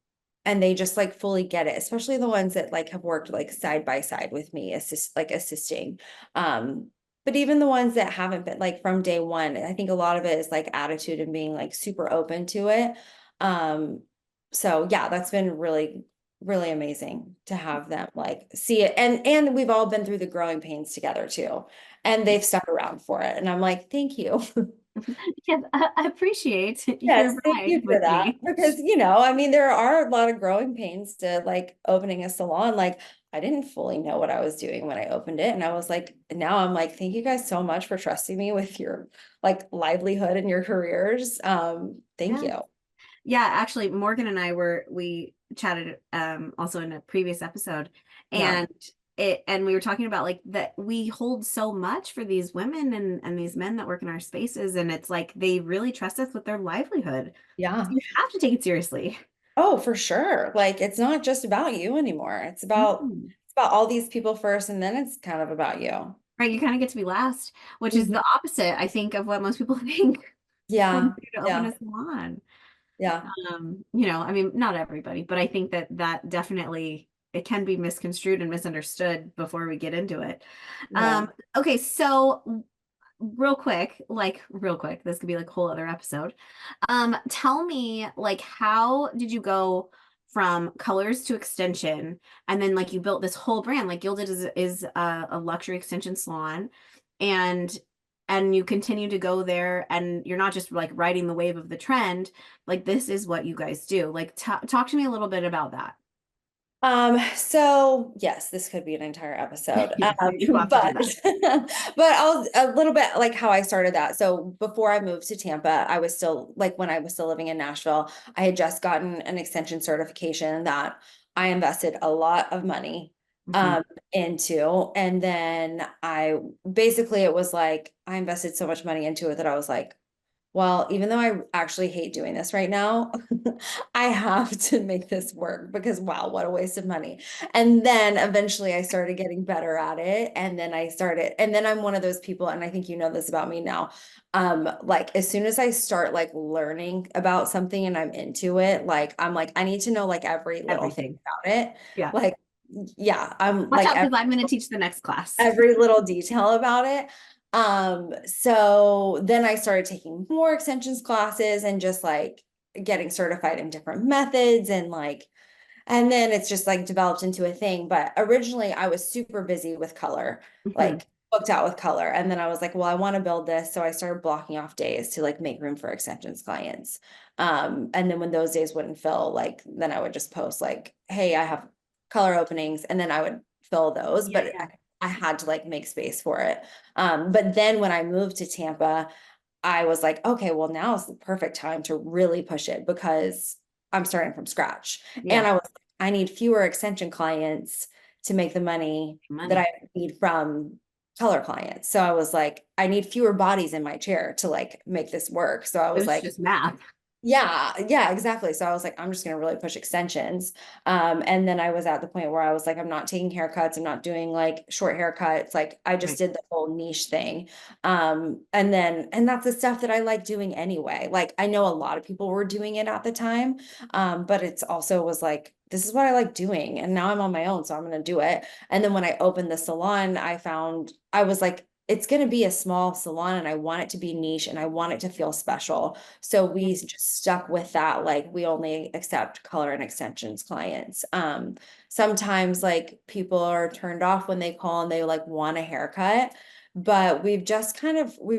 and they just like fully get it, especially the ones that like have worked like side by side with me, assisting. Um, but even the ones that haven't been like from day one, I think a lot of it is like attitude and being like super open to it. Um, so yeah, that's been really amazing to have them like see it. And we've all been through the growing pains together too. And they've stuck around for it. And I'm like, thank you. Yes, I appreciate your Yes, thank ride you for with that. me. Because, I mean, there are a lot of growing pains to like opening a salon. Like, I didn't fully know what I was doing when I opened it. And I was like, now I'm like, thank you guys so much for trusting me with your like livelihood and your careers. Thank Yeah. you. Yeah, actually, Morgan and we chatted also in a previous episode, Yeah. and we were talking about like that we hold so much for these women and these men that work in our spaces, and it's like they really trust us with their livelihood. So Yeah. you have to take it seriously. Oh, for sure. Like, it's not just about you anymore. Mhm. It's about all these people first, and then it's kind of about you. Right, you kind of get to be last, which is Mhm. the opposite, I think, of what most people think when Yeah. they go to open Yeah. a salon. Yeah. I mean, not everybody, but I think that definitely it can be misconstrued and misunderstood before we get into it. Yeah. Okay, so real quick, this could be like a whole other episode. Tell me, like, how did you go from colors to extension, and then like you built this whole brand? Like Gilded is a luxury extension salon, and and you continue to go there and you're not just like riding the wave of the trend, like this is what you guys do. Like talk to me a little bit about that. So yes, this could be an entire episode. Yeah, we'd love to do But that. but I'll a little bit like how I started that. So before I moved to Tampa, I was still like when I was still living in Nashville, I had just gotten an extension certification that I invested a lot of money Mhm. um into. And then I basically it was like I invested so much money into it that I was like, well, even though I actually hate doing this right now, I have to make this work because wow, what a waste of money. And then eventually I started getting better at it. And then I'm one of those people, and I think you know this about me now. Like as soon as I start like learning about something and I'm into it, like I'm like, I need to know like every little thing Everything. about it. Yeah. Like, yeah, I'm Watch like out because I'm going to teach the next class. every little detail about it. So then I started taking more extensions classes and just like getting certified in different methods and like, and then it's just like developed into a thing. But originally I was super busy with color, Mhm. like booked out with color. And then I was like, well, I want to build this. So I started blocking off days to like make room for extensions clients. And then when those days wouldn't fill, like then I would just post like, hey, I have color openings, and then I would fill those. Yeah, But yeah. I had to like make space for it. But then when I moved to Tampa, I was like, okay, well, now is the perfect time to really push it because I'm starting from scratch. And Yeah. I was like, I need fewer extension clients to make the money that I Money. need from color clients. So I was like, I need fewer bodies in my chair to like make this work. So I It was was like, just math. yeah, exactly. So I was like, I'm just gonna really push extensions. And then I was at the point where I was like, I'm not taking haircuts, I'm not doing like short haircuts. Like I just Right. did the whole niche thing. And that's the stuff that I like doing anyway. Like I know a lot of people were doing it at the time. But it's also was like, this is what I like doing. And now I'm on my own, so I'm gonna do it. And then when I opened the salon, I found I was like, it's going to be a small salon and I want it to be niche and I want it to feel special. So Yeah. we just stuck with that. Like we only accept color and extensions clients. Sometimes like people are turned off when they call and they like want a haircut, but we've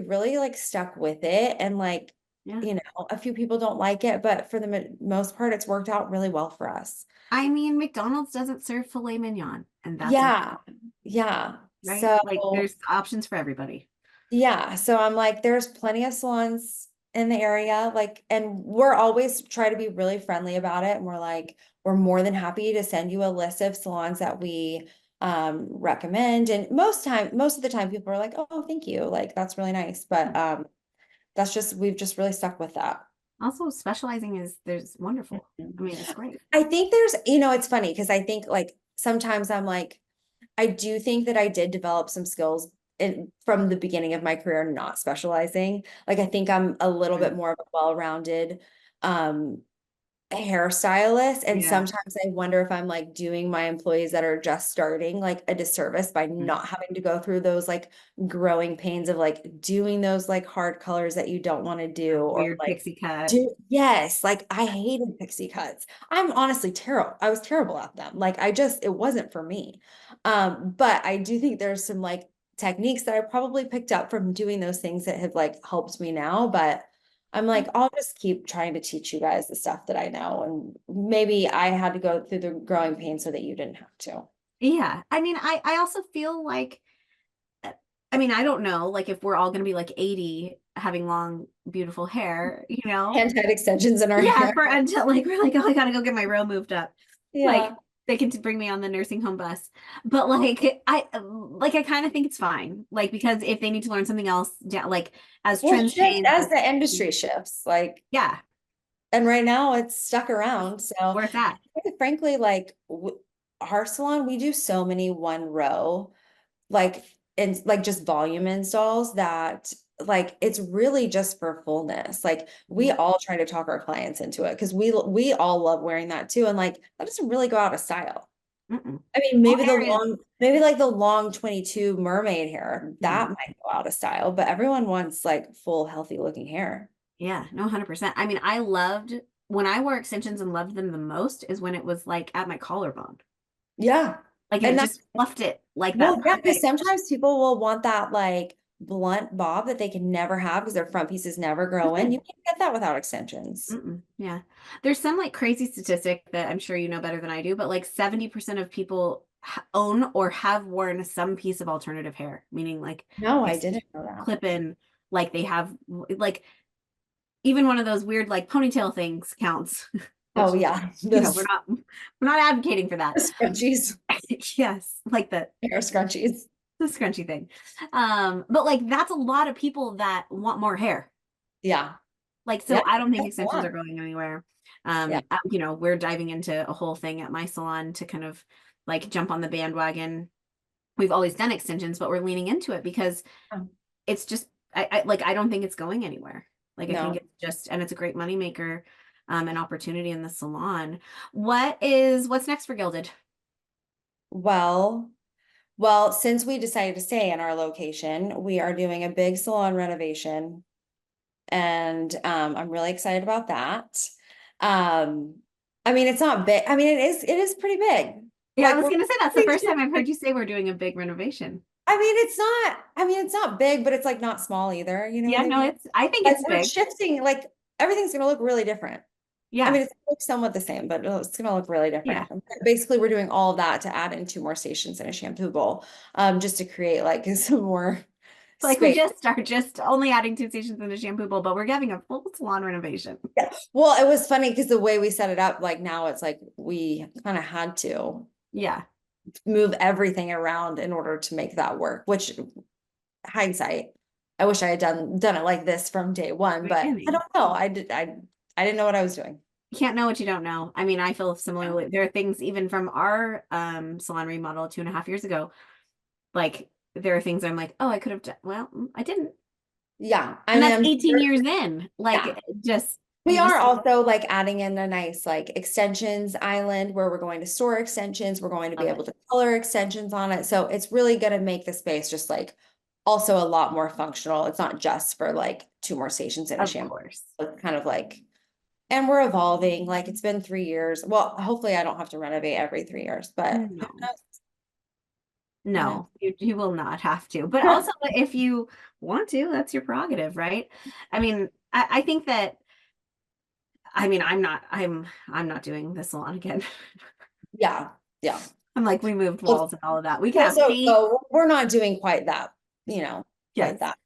really like stuck with it. And like, Yeah. you know, a few people don't like it, but for the most part, it's worked out really well for us. I mean, McDonald's doesn't serve filet mignon, and that's okay, Yeah. Yeah. right? So Like there's options for everybody. yeah, so I'm like, there's plenty of salons in the area, like, and we're always try to be really friendly about it. And we're like, we're more than happy to send you a list of salons that we recommend. And most of the time people are like, oh, thank you. Like, that's really nice. But that's just we've just really stuck with that. Also, specializing is there's wonderful. Mhm. I mean, it's great. I think there's, you know, it's funny because I think like sometimes I'm like, I do think that I did develop some skills from the beginning of my career, not specializing. Like I think I'm a little bit Right. more of a well-rounded um hairstylist. And Yeah. sometimes I wonder if I'm like doing my employees that are just starting like a disservice by Mm. not having to go through those like growing pains of like doing those like hard colors that you don't want to do or Weird like pixie cut. do yes, like I hated pixie cuts. I'm honestly terrible. I was terrible at them. Like I just it wasn't for me. But I do think there's some like techniques that I probably picked up from doing those things that have like helped me now, but I'm like, I'll just keep trying to teach you guys the stuff that I know. And maybe I had to go through the growing pain so that you didn't have to. Yeah. I mean, I also feel like I mean, I don't know, like if we're all gonna be like 80 having long, beautiful hair, you know? Hand tied extensions in our Yeah, hair. for until like we're like, oh, I gotta go get my row moved up. Like Yeah. they can bring me on the nursing home bus. But like I kind of think it's fine. Like because if they need to learn something else, like as Well, trends shift change, as the industry shifts, like, yeah, and right now it's stuck around. So, where it's at. frankly, like our salon, we do so many one row like and like just volume installs that like it's really just for fullness. Like we Mhm. all try to talk our clients into it because we all love wearing that too. And like that doesn't really go out of style. Mm-mm. I mean, All hair is maybe like the long 22 mermaid hair, that mhm. might go out of style, but everyone wants like full, healthy looking hair. Yeah, no, 100%. I mean, I loved when I wore extensions and loved them the most is when it was like at my collarbone. Yeah. Like, and And it that's just fluffed it like well, that yeah, because perfect. sometimes people will want that like blunt bob that they can never have because their front pieces never grow in. You can't get that without extensions. Mm-mm, yeah. There's some like crazy statistic that I'm sure you know better than I do, but like 70% of people own or have worn some piece of alternative hair, meaning like No, I extension, didn't know that. clip in, like they have like even one of those weird like ponytail things counts, Oh which yeah, you know, those we're not advocating for that. scrunchies, Yes, like hair scrunchies. the scrunchy thing. But like that's a lot of people that want more hair. Yeah, Like, yeah, so I don't think that's a extensions are lot. going anywhere. Yeah. You know, we're diving into a whole thing at my salon to kind of like jump on the bandwagon. We've always done extensions, but we're leaning into it because Oh, it's just I like I don't think it's going anywhere. Like I think no. it's just and it's a great moneymaker, an opportunity in the salon. What's next for Gilded? Well, since we decided to stay in our location, we are doing a big salon renovation, and I'm really excited about that. Um, I mean, it's not big. I mean, it is pretty big. Yeah, I Like was we're gonna say that's the really first time I've heard shifting. you say we're doing a big renovation. It's not big, but it's like not small either. You know what Yeah, I no, mean? I think Like it's we're big. shifting, like everything's gonna look really different. I Yeah, mean, it's gonna look somewhat the same, but it's gonna look really yeah. different. Basically, we're doing all of that to add in two more stations and a shampoo bowl, just to create like some more Like we space. just are just only adding two stations in a shampoo bowl, but we're having a full salon renovation. Yeah. Well, it was funny because the way we set it up, like now it's like we kind of had to Yeah. move everything around in order to make that work, which hindsight, I wish I had done it like this from day one, but I Beginning. don't know. I didn't know what I was doing. You can't know what you don't know. I mean, I feel Yeah. similarly. There are things even from our salon remodel 2.5 years ago. Like there are things I'm like, oh, I could have done. Well, I didn't. Yeah. I And mean, that's I'm 18 sure. years in. Yeah. Like just We you are just also like adding in a nice like extensions island where we're going to store extensions. We're going to be love able it. to color extensions on it. So it's really going to make the space just like also a lot more functional. It's not just for like two more stations in a Of shampoo. course. It's kind of like, and we're evolving. Like it's been 3 years. Well, hopefully I don't have to renovate every 3 years, but who No. knows? Who knows? No, you will not have to. But also if you want to, that's your prerogative, right? I mean, I think that I mean, I'm not doing the salon again. Yeah. Yeah. I'm like, we moved Well, walls and all of that. We can well, have paint. so we're not doing quite that, quite Yes. that.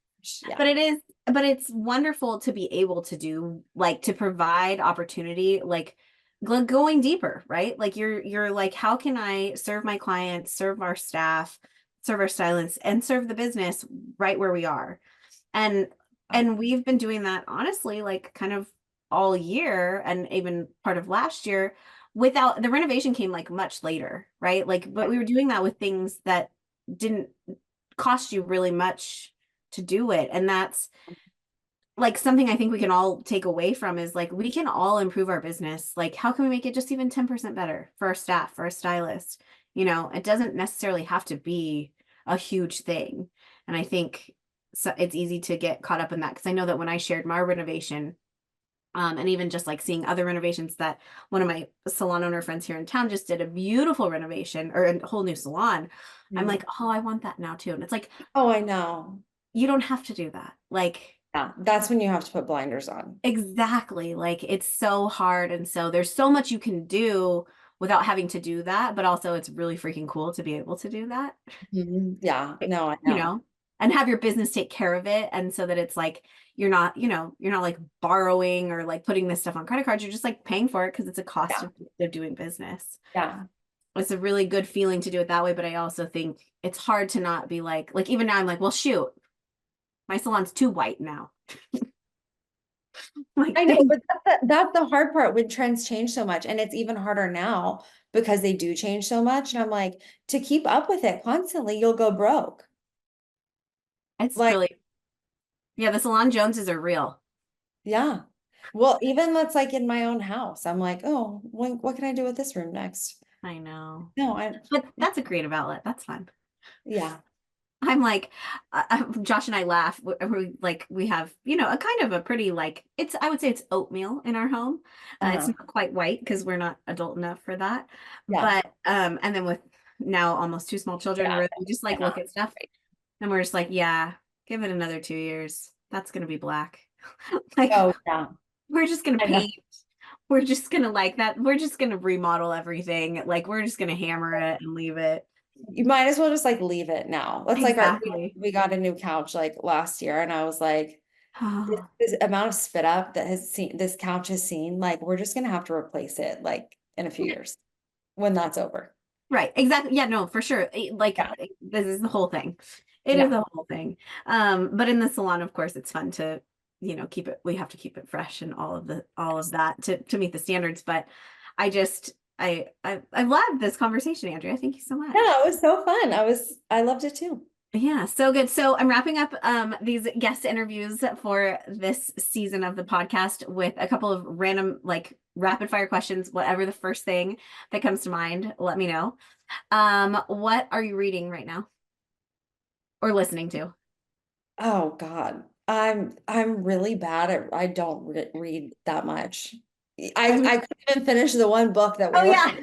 Yeah. But it is, but it's wonderful to be able to do like to provide opportunity, like going deeper, right? Like you're like, how can I serve my clients, serve our staff, serve our stylists, and serve the business right where we are? And we've been doing that honestly, like kind of all year and even part of last year without the renovation came like much later, right? Like, but we were doing that with things that didn't cost you really much to do it. And that's like something I think we can all take away from is like we can all improve our business. Like, how can we make it just even 10% better for our staff, for our stylist? You know, it doesn't necessarily have to be a huge thing. And I think so it's easy to get caught up in that because I know that when I shared my renovation, and even just like seeing other renovations that one of my salon owner friends here in town just did a beautiful renovation or a whole new salon. I'm Mm. like, oh, I want that now too. And it's like, Oh, I know. you don't have to do that. Like, Yeah, that's when you have to put blinders on. exactly. Like it's so hard. And so there's so much you can do without having to do that. But also it's really freaking cool to be able to do that, Mhm. Yeah, no, I you know. know, and have your business take care of it. And so that it's like, you're not, you're not like borrowing or like putting this stuff on credit cards. You're just like paying for it because it's a cost Yeah, of doing business. yeah, It's a really good feeling to do it that way. But I also think it's hard to not be like even now I'm like, well, shoot, my salon's too white now. Like, I know, but that's the hard part when trends change so much, and it's even harder now because they do change so much. And I'm like, to keep up with it constantly, you'll go broke. it's Like, really, yeah, the Salon Joneses are real. yeah. Well, even that's like in my own house. I'm like, oh, what can I do with this room next? I know. No, But that's a creative outlet. That's fun. yeah. I'm like, Josh and I laugh. We have, a kind of a pretty like I would say it's oatmeal in our home. It's Uh-huh. not quite white because we're not adult enough for that. Yeah. But and then with now almost two small children, Yeah. where we just I like know. look at stuff and we're just like, yeah, Give it another 2 years. That's gonna be black. Like Oh, yeah. we're just gonna I know. paint. We're just gonna like that. We're just gonna remodel everything. Like we're just gonna hammer it and leave it. You might as well just like leave it now. It's like Exactly. we got a new couch like last year, and I was like, Oh, this amount of spit up that has seen this couch has seen, like we're just gonna have to replace it like in a few years when that's over. right. Exactly. Yeah, no, for sure. Yeah. This is the whole thing. It is Yeah. the whole thing. But in the salon, of course, it's fun to, keep it, we have to keep it fresh and all of that to meet the standards. But I just I loved this conversation, Andrea. Thank you so much. Yeah, it was so fun. I loved it too. Yeah, so good. So I'm wrapping up these guest interviews for this season of the podcast with a couple of random like rapid fire questions. Whatever the first thing that comes to mind, let me know. What are you reading right now or listening to? Oh God. I'm really bad at I don't read that much. Have you? I couldn't even finish the one book that Oh we were yeah,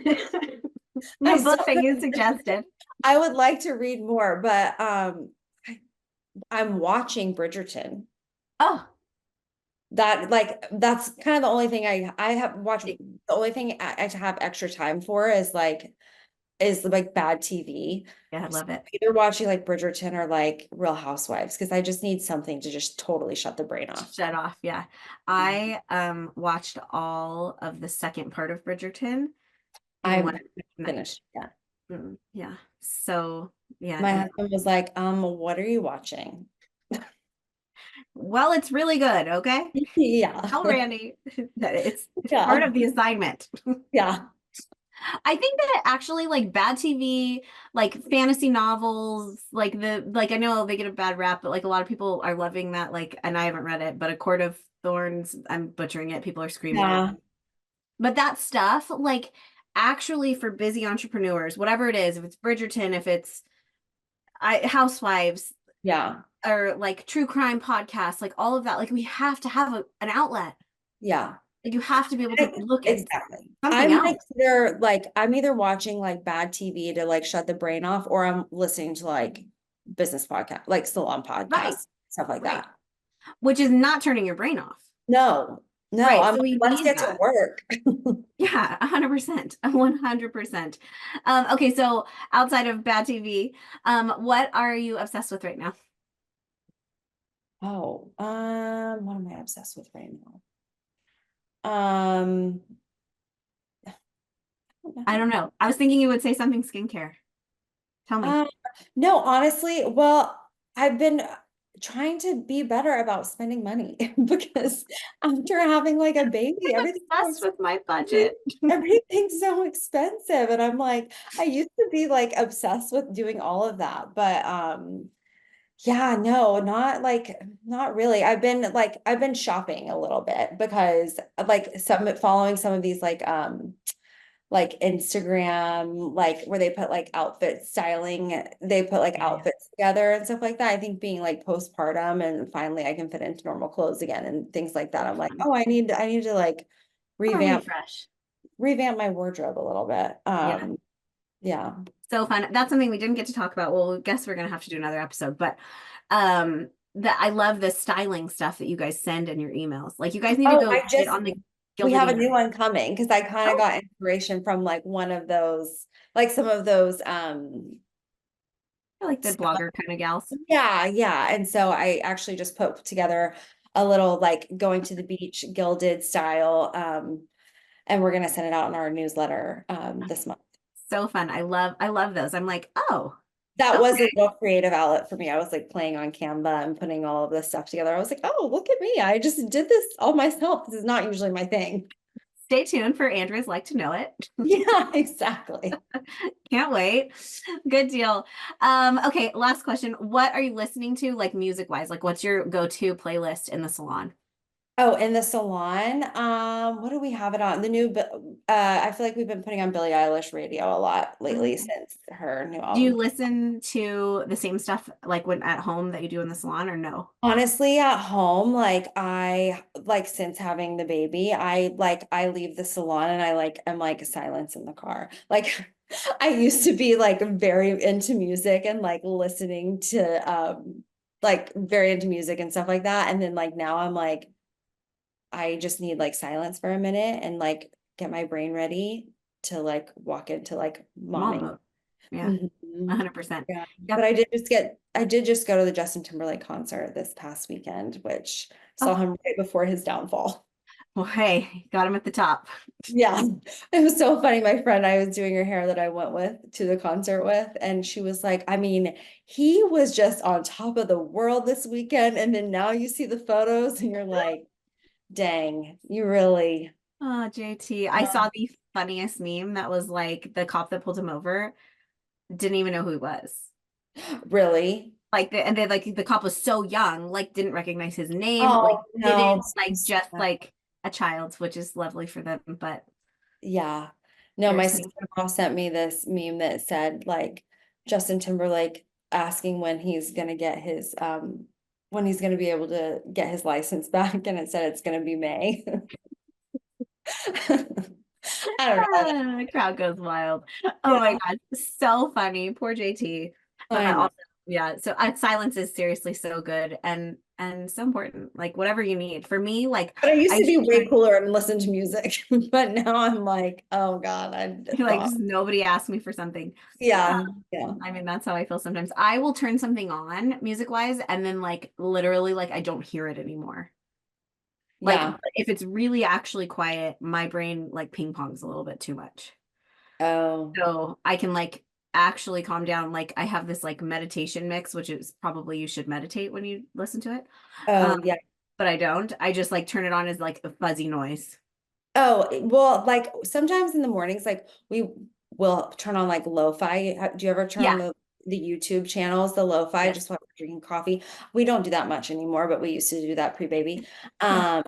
the I book still that you couldn't finish it. suggested. I would like to read more, but I'm watching Bridgerton. Oh, That like that's kind of the only thing I have watched. The only thing I have extra time for is like bad TV. yeah, I So love it. either watching like Bridgerton or like Real Housewives because I just need something to just totally shut the brain off. Shut off. Yeah, Mhm. I watched all of the second part of Bridgerton in I'm one night. finished. Yeah. Yeah. So yeah, My no. husband was like, what are you watching? Well, it's really good, okay? Yeah. Tell Randy that it's part Yeah. of the assignment. Yeah. I think that actually like bad TV, like fantasy novels, like I know they get a bad rap, but like a lot of people are loving that, like, and I haven't read it, but A Court of Thorns, I'm butchering it, people are screaming at. Yeah. But that stuff, like actually for busy entrepreneurs, whatever it is, if it's Bridgerton, if it's Housewives, Yeah. or like true crime podcasts, like all of that, like we have to have an outlet. Yeah. Like you have to be able to look at Exactly. something I'm like else. I'm either watching like bad TV to like shut the brain off, or I'm listening to like business podcast, like salon Right, podcasts, stuff like right. that. Which is not turning your brain off. No, no, Right. I'm So like, we let's need get to that. work. Yeah, 100%. 100%. Okay, so outside of bad TV, what are you obsessed with right now? Oh, what am I obsessed with right now? Um, I don't I don't know. know. I was thinking you would say something skincare. Tell me. Um, no, honestly, well, I've been trying to be better about spending money because after having like a baby, I'm obsessed with my budget. everything's so expensive. And I'm like, I used to be like obsessed with doing all of that, but yeah, no, not really. I've been shopping a little bit because like some following some of these like Instagram, like where they put like outfit styling, they put like Yeah, yeah. outfits together and stuff like that. I think being like postpartum and finally I can fit into normal clothes again and things like that. So I'm like, fun. oh, I need to like A revamp refresh. my wardrobe a little bit. Yeah. Yeah. So fun. That's something we didn't get to talk about. Well, I guess we're gonna have to do another episode, but that I love the styling stuff that you guys send in your emails. Like you guys need to Oh, go get on the we Gilded have a email. new one coming because I kind of Oh, got inspiration from like one of those, like some of those, I like the blogger kind of gals. yeah, yeah. And so I actually just put together a little like going to the beach gilded style. And we're gonna send it out in our newsletter this month. So fun. I love those. I'm like, oh, That was a okay. real creative outlet for me. I was like playing on Canva and putting all of this stuff together. I was like, oh, look at me. I just did this all myself. This is not usually my thing. Stay tuned for Andrea's Like to Know It. Yeah, exactly. Can't wait. Good deal. Okay, last question. What are you listening to, like music wise? Like, what's your go-to playlist in the salon? Oh, in the salon, what do we have it on? I feel like we've been putting on Billie Eilish radio a lot lately Mhm. since her new Do you album. listen to the same stuff like when at home that you do in the salon or no? Honestly, at home, like I like since having the baby, I leave the salon and I'm like silence in the car. Like I used to be like very into music and like listening to like very into music and stuff like that. And then like now I'm like, I just need like silence for a minute and like get my brain ready to like walk into like Mom momming. mode. Yeah, Mhm. 100%. Yeah. But Yep. I did just go to the Justin Timberlake concert this past weekend, which saw Oh, him right before his downfall. well, hey, got him at the top. Yeah, it was so funny. My friend, I was doing her hair that I went with to the concert with, and she was like, I mean, he was just on top of the world this weekend. And then now you see the photos and you're like, dang, you really, Oh, JT. I uh, saw the funniest meme that was like the cop that pulled him over didn't even know who he was. really. Like and they like the cop was so young, like didn't recognize his name, like Oh, no. didn't like just like a child, which is lovely for them, but Yeah. No, my there's me. sister-in-law sent me this meme that said like Justin Timberlake asking when he's gonna be able to get his license back, and it said it's gonna be May. I don't know. The crowd goes wild. Oh my Yeah, God, so funny. Poor JT. I know. Also, yeah. So silence is seriously so good and so important. Like whatever you need. For me, like But I used I to be just way try cooler and listen to music, but now I'm like, oh God, I'm like gone. just nobody asked me for something. Yeah, yeah, I mean, that's how I feel sometimes. I will turn something on music wise and then like literally like I don't hear it anymore. Like yeah. if it's really actually quiet, my brain like ping pongs a little bit too much. Oh, So I can like actually calm down. Like I have this like meditation mix, which is probably you should meditate when you listen to it. Um, oh, yeah. but I don't. I just like turn it on as like a fuzzy noise. Oh, well, like sometimes in the mornings, like we will turn on like lo-fi. Do you ever turn on Yeah. the YouTube channels, the lo-fi, Yes. just while we're drinking coffee? We don't do that much anymore, but we used to do that pre-baby. Yeah. Um,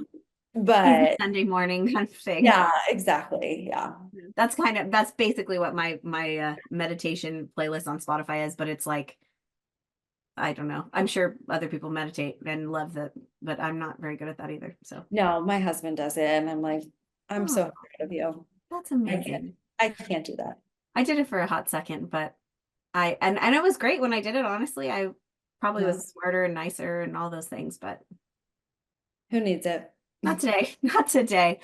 Easy but Sunday morning kind of thing. yeah, exactly. Yeah. That's basically what my meditation playlist on Spotify is, but it's like I don't know. I'm sure other people meditate and love that, but I'm not very good at that either. So, No, my husband does it, and I'm like, I'm oh, so proud of you. that's I can't, amazing. I can't do that. I did it for a hot second, but and it was great when I did it, honestly. I probably No, was smarter and nicer and all those things, but who needs it? not today. Not today.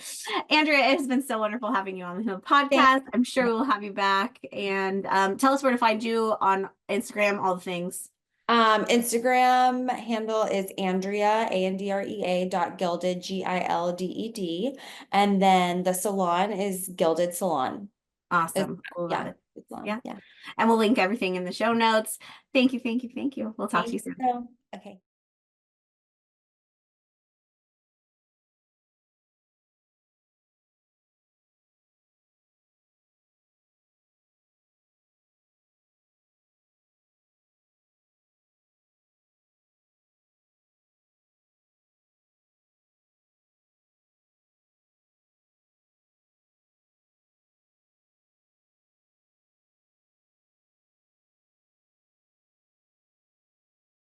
Andrea, it has been so wonderful having you on the Thank podcast. I'm sure you. we'll have you back. And tell us where to find you on Instagram, all the things. Instagram handle is Andrea, Andrea dot gilded, Gilded. And then the salon is Gilded Salon. Awesome. Love Yeah, it. salon. Yeah. Yeah. And we'll link everything in the show notes. Thank you. Thank you. Thank you. We'll talk to Thank you you. soon. Okay.